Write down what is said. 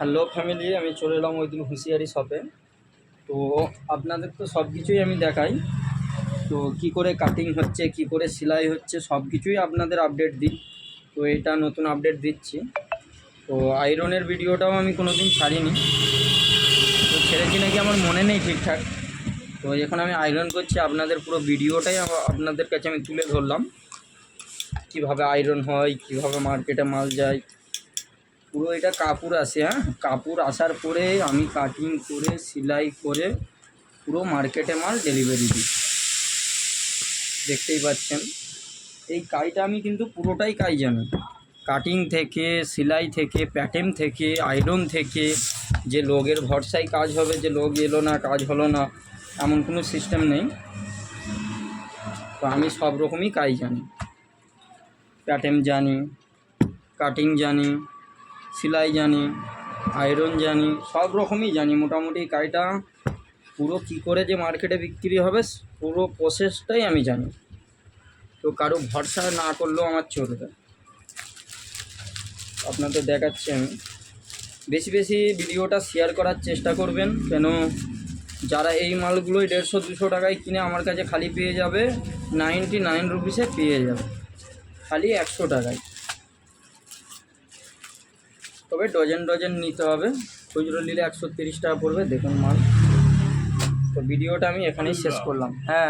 Hello family, আমি চলে এলাম ওইদিন হুঁশিয়ারি শপে। তো আপনাদের তো সব কিছুই আমি দেখাই, তো কি করে কাটিং হচ্ছে, কি করে সেলাই হচ্ছে, সব কিছুই আপনাদের আপডেট দিই। তো এটা নতুন আপডেট দিচ্ছি। তো আয়রনের ভিডিওটাও আমি কোনো দিন ছাড়িনি, তো ছেড়েছি নাকি আমার মনে নেই ঠিকঠাক। তো এখন আমি আয়রন করছি, আপনাদের পুরো ভিডিওটাই আপনাদের কাছে আমি তুলে ধরলাম, কিভাবে আয়রন হয়, কিভাবে মার্কেটে মাল যায়। পুরো এটা কাপড় আসে, হ্যাঁ, কাপড় আসার পরে আমি কাটিং করে সেলাই করে পুরো মার্কেটে মাল ডেলিভারি দিই। দেখতেই পাচ্ছেন এই কাজটা আমি কিন্তু পুরোটাই কাজ জানি, কাটিং থেকে সেলাই থেকে প্যাটার্ন থেকে আয়রন থেকে। যে লোকের ভরসায় কাজ হবে, যে লোক এলো না কাজ হলো না, এমন কোনো সিস্টেম নেই। তো আমি সব রকমই কাজ জানি, প্যাটার্ন জানি, কাটিং জানি, সেলাই জানি, আয়রন জানি, সব রকমই জানি। মোটামুটি কাজটা পুরো কী করে যে মার্কেটে বিক্রি হবে পুরো প্রসেসটাই আমি জানি। তো কারো ভরসা না করলেও আমার চলবে। আপনাদের দেখাচ্ছি আমি, বেশি বেশি ভিডিওটা শেয়ার করার চেষ্টা করবেন, কেন যারা এই মালগুলোই 150-200 টাকায় কিনে আমার কাছে খালি পেয়ে যাবে 99 রুপিসে পেয়ে যাবে, খালি 100 টাকায়। তবে ডজন ডজন নিতে হবে, খুচরো নিলে 130 টাকা পড়বে। দেখুন মাল। তো ভিডিওটা আমি এখানেই শেষ করলাম। হ্যাঁ।